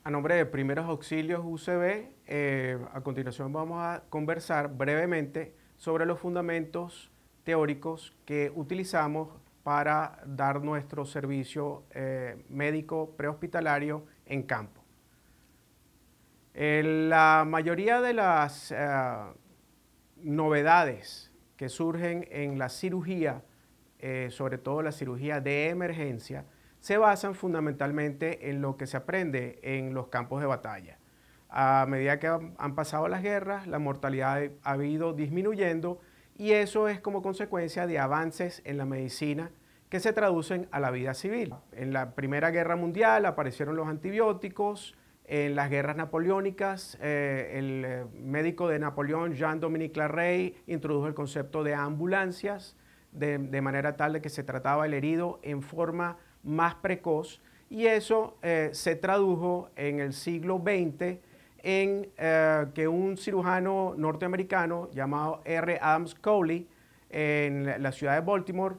A nombre de Primeros Auxilios UCB, a continuación vamos a conversar brevemente sobre los fundamentos teóricos que utilizamos para dar nuestro servicio médico prehospitalario en campo. La mayoría de las novedades que surgen en la cirugía, sobre todo la cirugía de emergencia, se basan fundamentalmente en lo que se aprende en los campos de batalla. A medida que han pasado las guerras, la mortalidad ha ido disminuyendo y eso es como consecuencia de avances en la medicina que se traducen a la vida civil. En la Primera Guerra Mundial aparecieron los antibióticos. En las guerras napoleónicas, el médico de Napoleón, Jean-Dominique Larrey, introdujo el concepto de ambulancias, de manera tal de que se trataba el herido en forma más precoz, y eso se tradujo en el siglo XX en que un cirujano norteamericano llamado R. Adams Cowley, en la ciudad de Baltimore,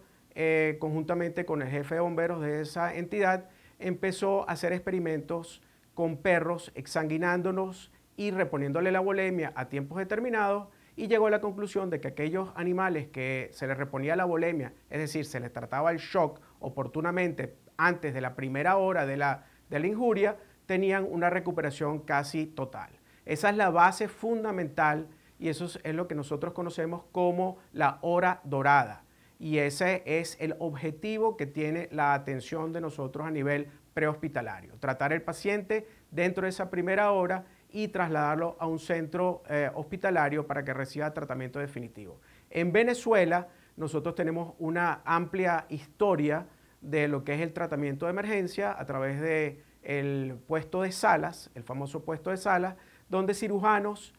conjuntamente con el jefe de bomberos de esa entidad, empezó a hacer experimentos con perros, exsanguinándolos y reponiéndole la volemia a tiempos determinados, y llegó a la conclusión de que aquellos animales que se les reponía la volemia, es decir, se les trataba el shock oportunamente antes de la primera hora de la injuria, tenían una recuperación casi total. Esa es la base fundamental y eso es lo que nosotros conocemos como la hora dorada. Y ese es el objetivo que tiene la atención de nosotros a nivel prehospitalario. Tratar el paciente dentro de esa primera hora y trasladarlo a un centro hospitalario para que reciba tratamiento definitivo. En Venezuela nosotros tenemos una amplia historia de lo que es el tratamiento de emergencia a través del puesto de Salas, el famoso puesto de Salas, donde cirujanos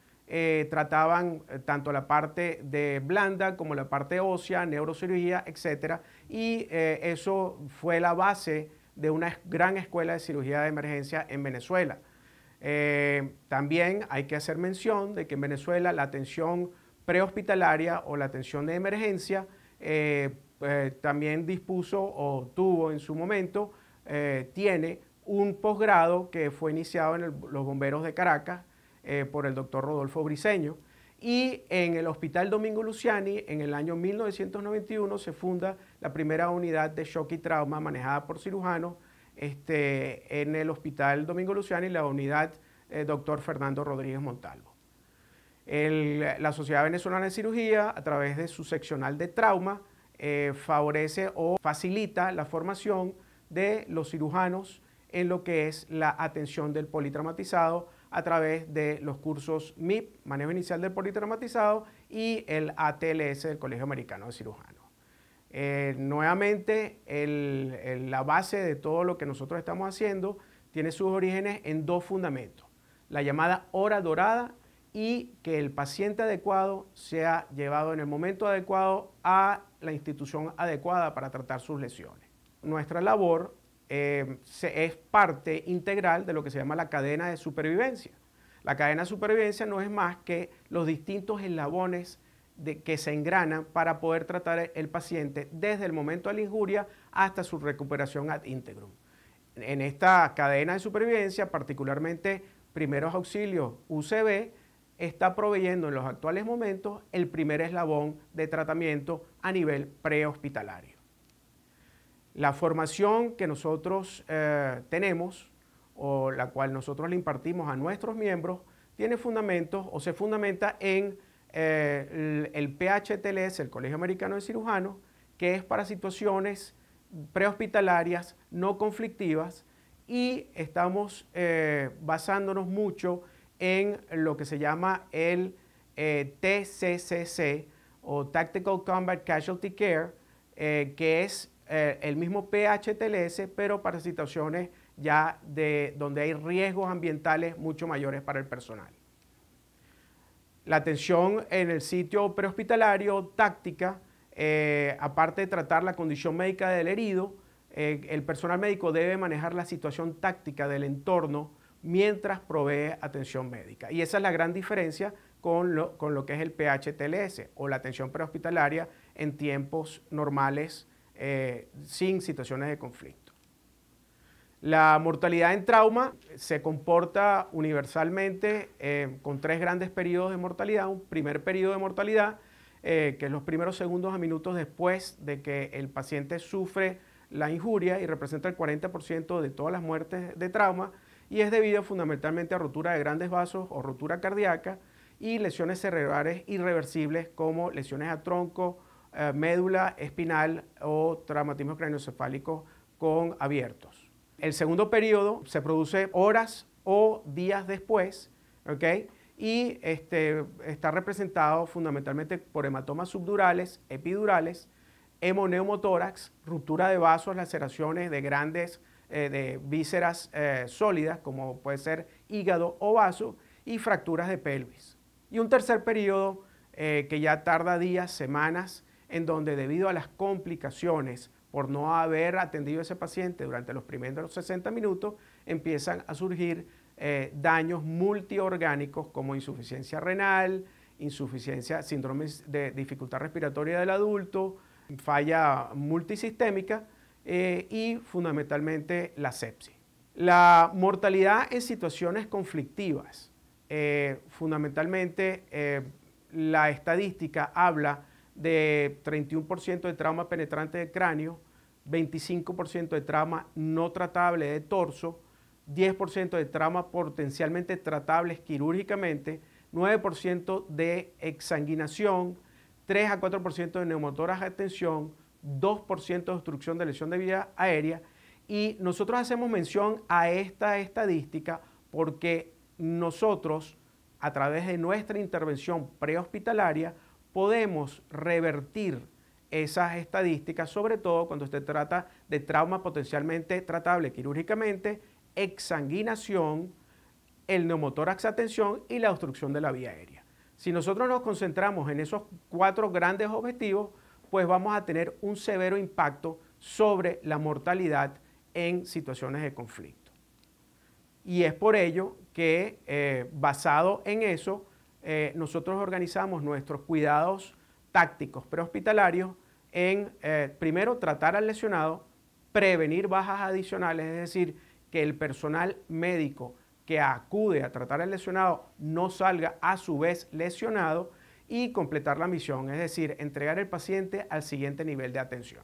trataban tanto la parte de blanda como la parte ósea, neurocirugía, etc. Y eso fue la base de una gran escuela de cirugía de emergencia en Venezuela. También hay que hacer mención de que en Venezuela la atención prehospitalaria o la atención de emergencia también dispuso o tuvo en su momento, tiene un posgrado que fue iniciado en los bomberos de Caracas por el doctor Rodolfo Briceño, y en el Hospital Domingo Luciani en el año 1991 se funda la primera unidad de shock y trauma manejada por cirujanos en el Hospital Domingo Luciani, la unidad doctor Fernando Rodríguez Montalvo. La Sociedad Venezolana de Cirugía, a través de su seccional de trauma, favorece o facilita la formación de los cirujanos en lo que es la atención del politraumatizado a través de los cursos MIP, Manejo Inicial del Politraumatizado, y el ATLS del Colegio Americano de Cirujanos. Nuevamente, la base de todo lo que nosotros estamos haciendo tiene sus orígenes en dos fundamentos: la llamada hora dorada y que el paciente adecuado sea llevado en el momento adecuado a la institución adecuada para tratar sus lesiones. Nuestra labor es parte integral de lo que se llama la cadena de supervivencia. La cadena de supervivencia no es más que los distintos eslabones que se engranan para poder tratar el paciente desde el momento de la injuria hasta su recuperación ad integrum. En esta cadena de supervivencia, particularmente Primeros Auxilios UCB, está proveyendo en los actuales momentos el primer eslabón de tratamiento a nivel prehospitalario. La formación que nosotros tenemos, o la cual nosotros le impartimos a nuestros miembros, tiene fundamentos o se fundamenta en el PHTLS, el Colegio Americano de Cirujanos, que es para situaciones prehospitalarias no conflictivas, y estamos basándonos mucho en lo que se llama el TCCC o Tactical Combat Casualty Care, que es el mismo PHTLS, pero para situaciones ya donde hay riesgos ambientales mucho mayores para el personal. La atención en el sitio prehospitalario táctica, aparte de tratar la condición médica del herido, el personal médico debe manejar la situación táctica del entorno mientras provee atención médica. Y esa es la gran diferencia con lo que es el PHTLS o la atención prehospitalaria en tiempos normales sin situaciones de conflicto. La mortalidad en trauma se comporta universalmente con 3 grandes periodos de mortalidad. Un primer periodo de mortalidad, que es los primeros segundos a minutos después de que el paciente sufre la injuria y representa el 40% de todas las muertes de trauma, y es debido fundamentalmente a rotura de grandes vasos o rotura cardíaca y lesiones cerebrales irreversibles como lesiones a tronco, médula espinal o traumatismo craneoencefálico con abiertos. El segundo periodo se produce horas o días después, ¿ok? Y está representado fundamentalmente por hematomas subdurales, epidurales, hemoneumotórax, ruptura de vasos, laceraciones de grandes de vísceras sólidas, como puede ser hígado o vaso, y fracturas de pelvis. Y un tercer periodo que ya tarda días, semanas, en donde debido a las complicaciones por no haber atendido a ese paciente durante los primeros 60 minutos, empiezan a surgir daños multiorgánicos como insuficiencia renal, síndrome de dificultad respiratoria del adulto, falla multisistémica y fundamentalmente la sepsis. La mortalidad en situaciones conflictivas, fundamentalmente la estadística habla de 31% de trauma penetrante de cráneo, 25% de trauma no tratable de torso, 10% de trauma potencialmente tratables quirúrgicamente, 9% de exsanguinación, 3 a 4% de neumotórax de tensión, 2% de obstrucción de lesión de vía aérea. Y nosotros hacemos mención a esta estadística porque nosotros, a través de nuestra intervención prehospitalaria, podemos revertir esas estadísticas, sobre todo cuando se trata de trauma potencialmente tratable quirúrgicamente, exsanguinación, el neumotórax a tensión y la obstrucción de la vía aérea. Si nosotros nos concentramos en esos 4 grandes objetivos, pues vamos a tener un severo impacto sobre la mortalidad en situaciones de conflicto. Y es por ello que, basado en eso, nosotros organizamos nuestros cuidados tácticos prehospitalarios en, primero, tratar al lesionado, prevenir bajas adicionales, es decir, que el personal médico que acude a tratar al lesionado no salga a su vez lesionado, y completar la misión, es decir, entregar el paciente al siguiente nivel de atención.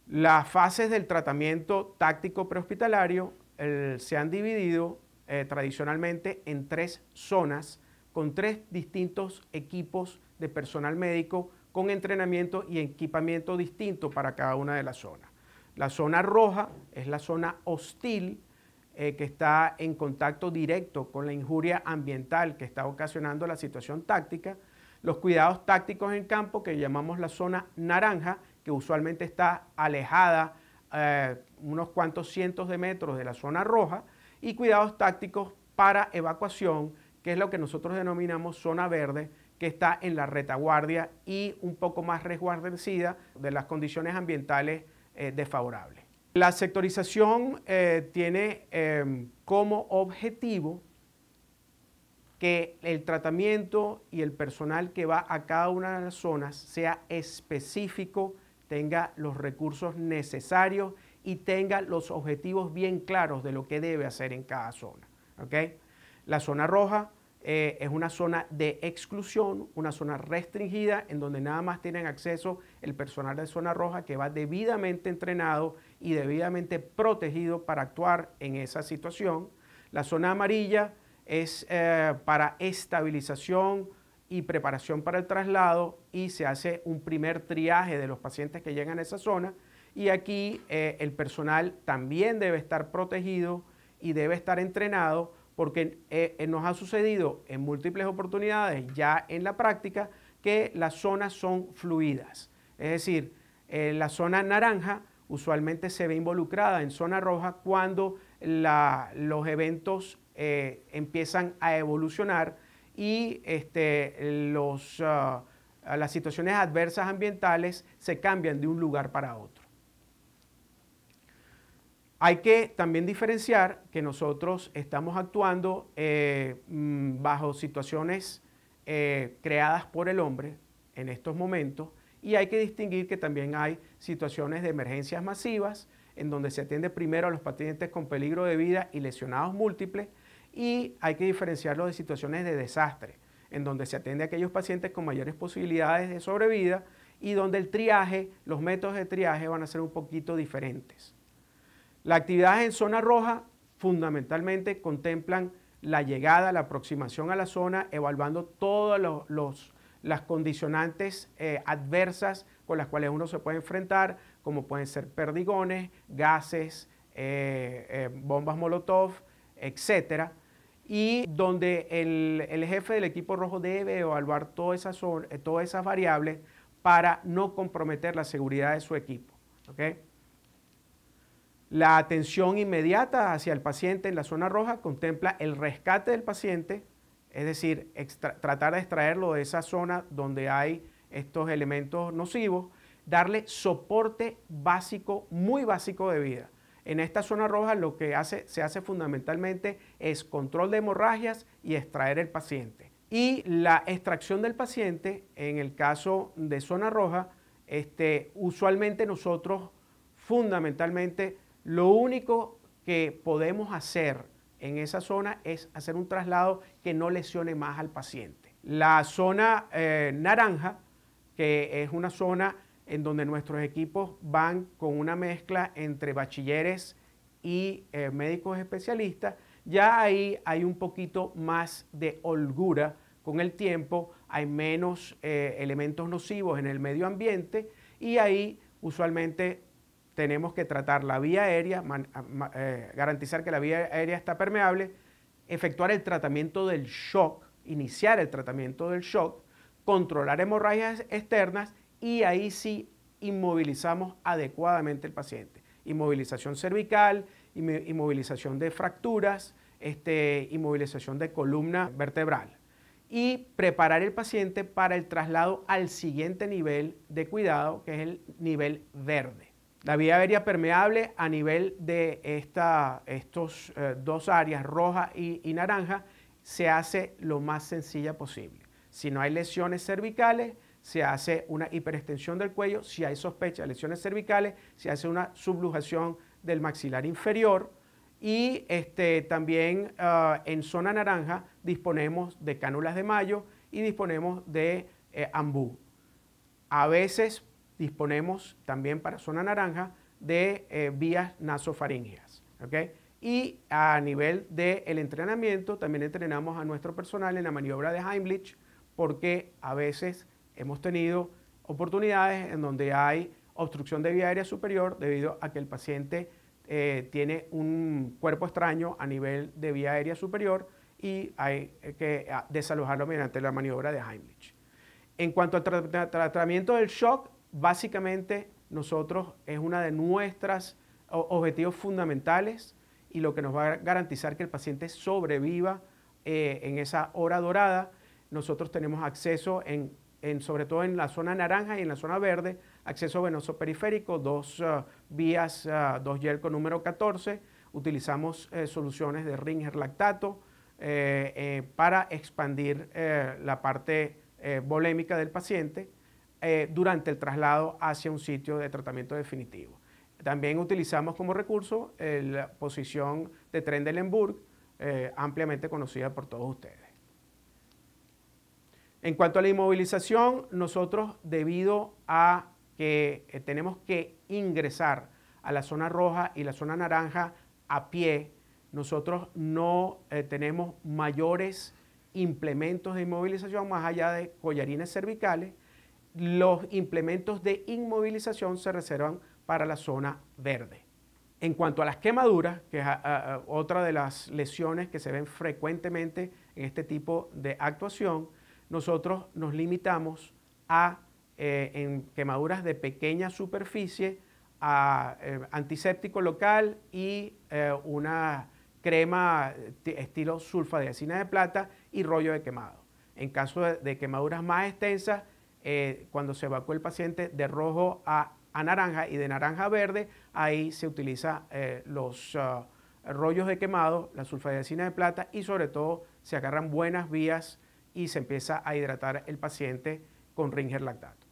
Las fases del tratamiento táctico prehospitalario se han dividido tradicionalmente en 3 zonas con 3 distintos equipos de personal médico con entrenamiento y equipamiento distinto para cada una de las zonas. La zona roja es la zona hostil, que está en contacto directo con la injuria ambiental que está ocasionando la situación táctica. Los cuidados tácticos en campo, que llamamos la zona naranja, que usualmente está alejada unos cuantos cientos de metros de la zona roja, y cuidados tácticos para evacuación, que es lo que nosotros denominamos zona verde, que está en la retaguardia y un poco más resguardecida de las condiciones ambientales desfavorables. La sectorización tiene como objetivo que el tratamiento y el personal que va a cada una de las zonas sea específico, tenga los recursos necesarios y tenga los objetivos bien claros de lo que debe hacer en cada zona. ¿Okay? La zona roja es una zona de exclusión, una zona restringida en donde nada más tienen acceso el personal de zona roja que va debidamente entrenado y debidamente protegido para actuar en esa situación. La zona amarilla es para estabilización y preparación para el traslado, y se hace un primer triaje de los pacientes que llegan a esa zona, y aquí el personal también debe estar protegido y debe estar entrenado, porque nos ha sucedido en múltiples oportunidades ya en la práctica que las zonas son fluidas. Es decir, la zona naranja usualmente se ve involucrada en zona roja cuando los eventos empiezan a evolucionar y las situaciones adversas ambientales se cambian de un lugar para otro. Hay que también diferenciar que nosotros estamos actuando bajo situaciones creadas por el hombre en estos momentos, y hay que distinguir que también hay situaciones de emergencias masivas en donde se atiende primero a los pacientes con peligro de vida y lesionados múltiples, y hay que diferenciarlo de situaciones de desastre, en donde se atiende a aquellos pacientes con mayores posibilidades de sobrevida y donde el triaje, los métodos de triaje van a ser un poquito diferentes. Las actividades en zona roja fundamentalmente contemplan la llegada, la aproximación a la zona, evaluando todas las condicionantes adversas con las cuales uno se puede enfrentar, como pueden ser perdigones, gases, bombas Molotov, etcétera, y donde el jefe del equipo rojo debe evaluar todas esas variables para no comprometer la seguridad de su equipo. ¿Okay? La atención inmediata hacia el paciente en la zona roja contempla el rescate del paciente, es decir, tratar de extraerlo de esa zona donde hay estos elementos nocivos, darle soporte básico, muy básico de vida. En esta zona roja lo que se hace fundamentalmente es control de hemorragias y extraer el paciente. Y la extracción del paciente, en el caso de zona roja, usualmente nosotros fundamentalmente lo único que podemos hacer en esa zona es hacer un traslado que no lesione más al paciente. La zona naranja, que es una zona en donde nuestros equipos van con una mezcla entre bachilleres y médicos especialistas, ya ahí hay un poquito más de holgura con el tiempo, hay menos elementos nocivos en el medio ambiente y ahí usualmente tenemos que tratar la vía aérea, garantizar que la vía aérea está permeable, efectuar el tratamiento del shock, iniciar el tratamiento del shock, controlar hemorragias externas y ahí sí inmovilizamos adecuadamente el paciente. Inmovilización cervical, inmovilización de fracturas, inmovilización de columna vertebral. Y preparar el paciente para el traslado al siguiente nivel de cuidado, que es el nivel verde. La vía aérea permeable a nivel de estos dos áreas, roja y naranja, se hace lo más sencilla posible. Si no hay lesiones cervicales, se hace una hiperextensión del cuello. Si hay sospecha de lesiones cervicales, se hace una sublujación del maxilar inferior. Y también en zona naranja disponemos de cánulas de Mayo y disponemos de ambú. A veces disponemos también para zona naranja de vías nasofaríngeas. ¿Okay? Y a nivel del entrenamiento también entrenamos a nuestro personal en la maniobra de Heimlich, porque a veces hemos tenido oportunidades en donde hay obstrucción de vía aérea superior debido a que el paciente tiene un cuerpo extraño a nivel de vía aérea superior y hay que desalojarlo mediante la maniobra de Heimlich. En cuanto al tratamiento del shock, básicamente nosotros es uno de nuestros objetivos fundamentales y lo que nos va a garantizar que el paciente sobreviva en esa hora dorada. Nosotros tenemos acceso sobre todo en la zona naranja y en la zona verde, acceso venoso periférico, dos vías, dos Yelco número 14. Utilizamos soluciones de Ringer lactato para expandir la parte volémica del paciente durante el traslado hacia un sitio de tratamiento definitivo. También utilizamos como recurso la posición de Trendelenburg, ampliamente conocida por todos ustedes. En cuanto a la inmovilización, nosotros, debido a que tenemos que ingresar a la zona roja y la zona naranja a pie, nosotros no tenemos mayores implementos de inmovilización más allá de collarines cervicales. Los implementos de inmovilización se reservan para la zona verde. En cuanto a las quemaduras, que es otra de las lesiones que se ven frecuentemente en este tipo de actuación, nosotros nos limitamos a, en quemaduras de pequeña superficie, a antiséptico local y una crema estilo sulfadiazina de plata y rollo de quemado. En caso de quemaduras más extensas, cuando se evacúa el paciente de rojo a naranja y de naranja a verde, ahí se utiliza los rollos de quemado, la sulfadiazina de plata y sobre todo se agarran buenas vías y se empieza a hidratar el paciente con Ringer lactato.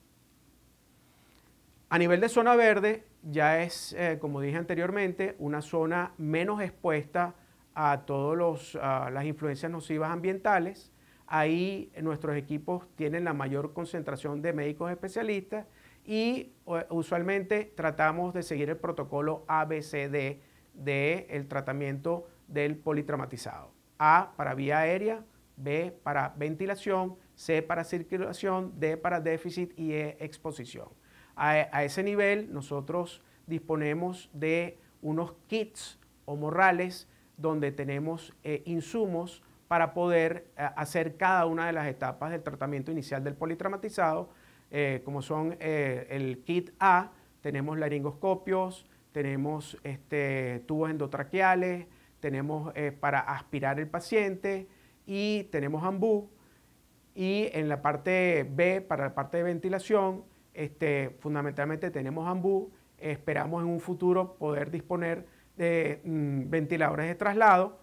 A nivel de zona verde, ya es, como dije anteriormente, una zona menos expuesta a todas las influencias nocivas ambientales. Ahí nuestros equipos tienen la mayor concentración de médicos especialistas y usualmente tratamos de seguir el protocolo ABCD del tratamiento del politraumatizado. A para vía aérea, B para ventilación, C para circulación, D para déficit y E exposición. A ese nivel nosotros disponemos de unos kits o morrales donde tenemos insumos para poder hacer cada una de las etapas del tratamiento inicial del politraumatizado, como son el kit A, tenemos laringoscopios, tenemos tubos endotraqueales, tenemos para aspirar el paciente y tenemos ambú. Y en la parte B, para la parte de ventilación, fundamentalmente tenemos ambú. Esperamos en un futuro poder disponer de ventiladores de traslado.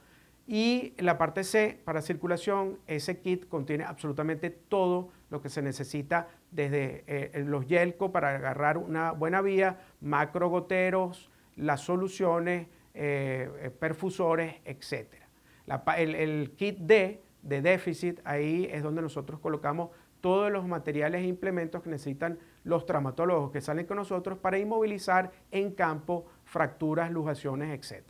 Y en la parte C, para circulación, ese kit contiene absolutamente todo lo que se necesita, desde los Yelco para agarrar una buena vía, macrogoteros, las soluciones, perfusores, etc. El kit D de déficit, ahí es donde nosotros colocamos todos los materiales e implementos que necesitan los traumatólogos que salen con nosotros para inmovilizar en campo fracturas, luxaciones, etc.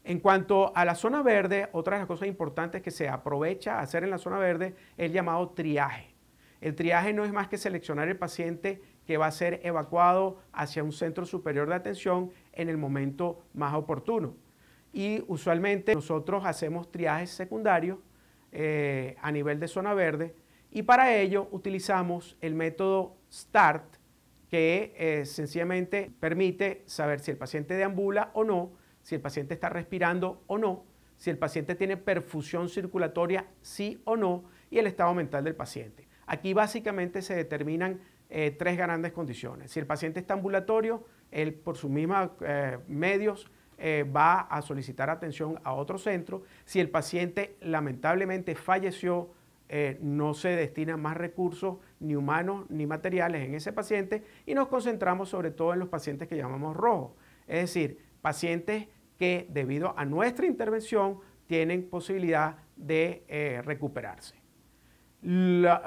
En cuanto a la zona verde, otra de las cosas importantes que se aprovecha a hacer en la zona verde es el llamado triaje. El triaje no es más que seleccionar el paciente que va a ser evacuado hacia un centro superior de atención en el momento más oportuno. Y usualmente nosotros hacemos triajes secundarios a nivel de zona verde, y para ello utilizamos el método START, que sencillamente permite saber si el paciente deambula o no, si el paciente está respirando o no, si el paciente tiene perfusión circulatoria sí o no, y el estado mental del paciente. Aquí básicamente se determinan tres grandes condiciones. Si el paciente está ambulatorio, él por sus mismos medios va a solicitar atención a otro centro. Si el paciente lamentablemente falleció, no se destinan más recursos ni humanos ni materiales en ese paciente, y nos concentramos sobre todo en los pacientes que llamamos rojos, es decir, pacientes que debido a nuestra intervención tienen posibilidad de recuperarse.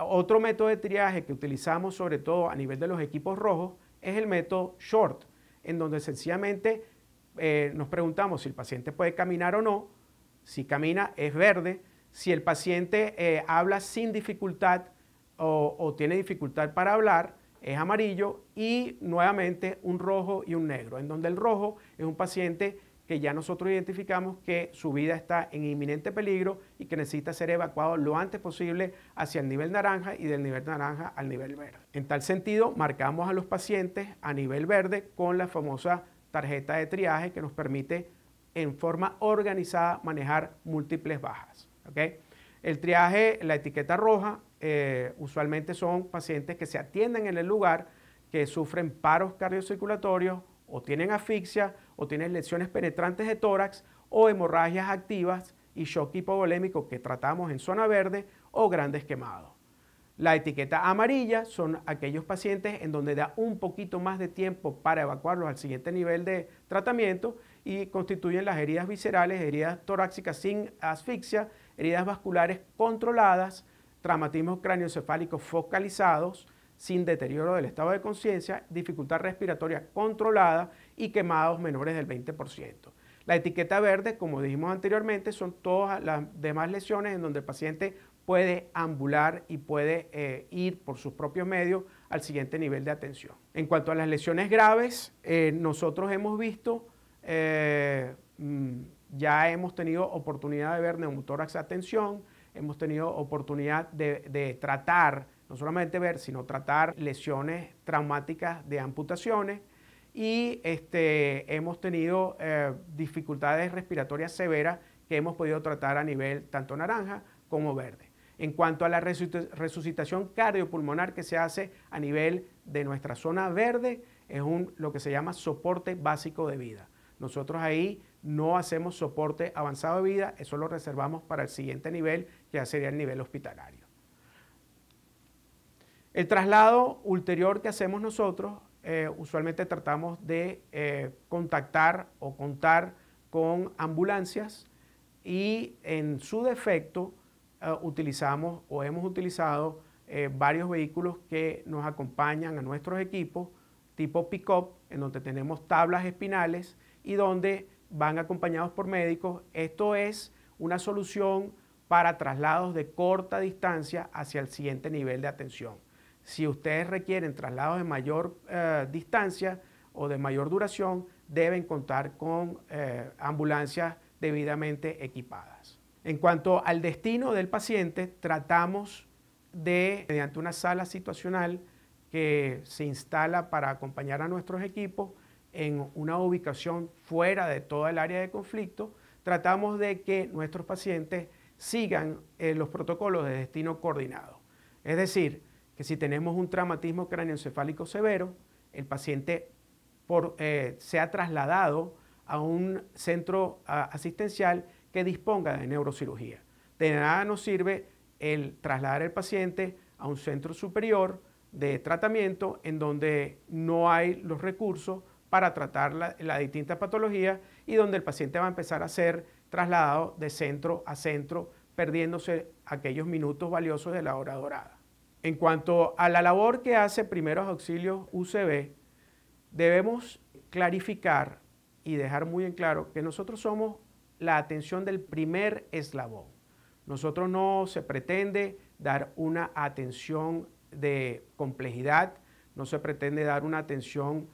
Otro método de triaje que utilizamos sobre todo a nivel de los equipos rojos es el método SHORT, en donde sencillamente nos preguntamos si el paciente puede caminar o no. Si camina es verde. Si el paciente habla sin dificultad o tiene dificultad para hablar, es amarillo. Y nuevamente un rojo y un negro, en donde el rojo es un paciente que ya nosotros identificamos que su vida está en inminente peligro y que necesita ser evacuado lo antes posible hacia el nivel naranja, y del nivel naranja al nivel verde. En tal sentido, marcamos a los pacientes a nivel verde con la famosa tarjeta de triaje que nos permite en forma organizada manejar múltiples bajas. ¿Okay? El triaje, la etiqueta roja, usualmente son pacientes que se atienden en el lugar, que sufren paros cardiocirculatorios, o tienen asfixia, o tienen lesiones penetrantes de tórax, o hemorragias activas y shock hipovolémico que tratamos en zona verde, o grandes quemados. La etiqueta amarilla son aquellos pacientes en donde da un poquito más de tiempo para evacuarlos al siguiente nivel de tratamiento, y constituyen las heridas viscerales, heridas torácicas sin asfixia, heridas vasculares controladas, traumatismos craneoencefálicos focalizados, sin deterioro del estado de conciencia, dificultad respiratoria controlada y quemados menores del 20%. La etiqueta verde, como dijimos anteriormente, son todas las demás lesiones en donde el paciente puede ambular y puede ir por sus propios medios al siguiente nivel de atención. En cuanto a las lesiones graves, nosotros hemos visto, ya hemos tenido oportunidad de ver neumotórax de atención, hemos tenido oportunidad de tratar, no solamente ver, sino tratar lesiones traumáticas de amputaciones, y hemos tenido dificultades respiratorias severas que hemos podido tratar a nivel tanto naranja como verde. En cuanto a la resucitación cardiopulmonar que se hace a nivel de nuestra zona verde, es lo que se llama soporte básico de vida. Nosotros ahí no hacemos soporte avanzado de vida, eso lo reservamos para el siguiente nivel, que ya sería el nivel hospitalario. El traslado ulterior que hacemos nosotros usualmente tratamos de contactar o contar con ambulancias y en su defecto utilizamos o hemos utilizado varios vehículos que nos acompañan a nuestros equipos tipo pick-up, en donde tenemos tablas espinales y donde van acompañados por médicos. Esto es una solución para traslados de corta distancia hacia el siguiente nivel de atención. Si ustedes requieren traslados de mayor distancia o de mayor duración, deben contar con ambulancias debidamente equipadas. En cuanto al destino del paciente, tratamos de, mediante una sala situacional que se instala para acompañar a nuestros equipos en una ubicación fuera de toda el área de conflicto, tratamos de que nuestros pacientes sigan los protocolos de destino coordinado. Es decir, que si tenemos un traumatismo cráneoencefálico severo, el paciente sea trasladado a un centro asistencial que disponga de neurocirugía. De nada nos sirve el trasladar al paciente a un centro superior de tratamiento en donde no hay los recursos para tratar la distinta patología y donde el paciente va a empezar a ser trasladado de centro a centro, perdiéndose aquellos minutos valiosos de la hora dorada. En cuanto a la labor que hace Primeros Auxilios UCB, debemos clarificar y dejar muy en claro que nosotros somos la atención del primer eslabón. Nosotros no se pretende dar una atención de complejidad, no se pretende dar una atención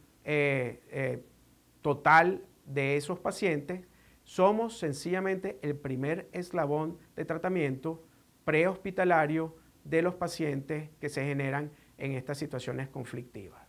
total de esos pacientes. Somos sencillamente el primer eslabón de tratamiento prehospitalario de los pacientes que se generan en estas situaciones conflictivas.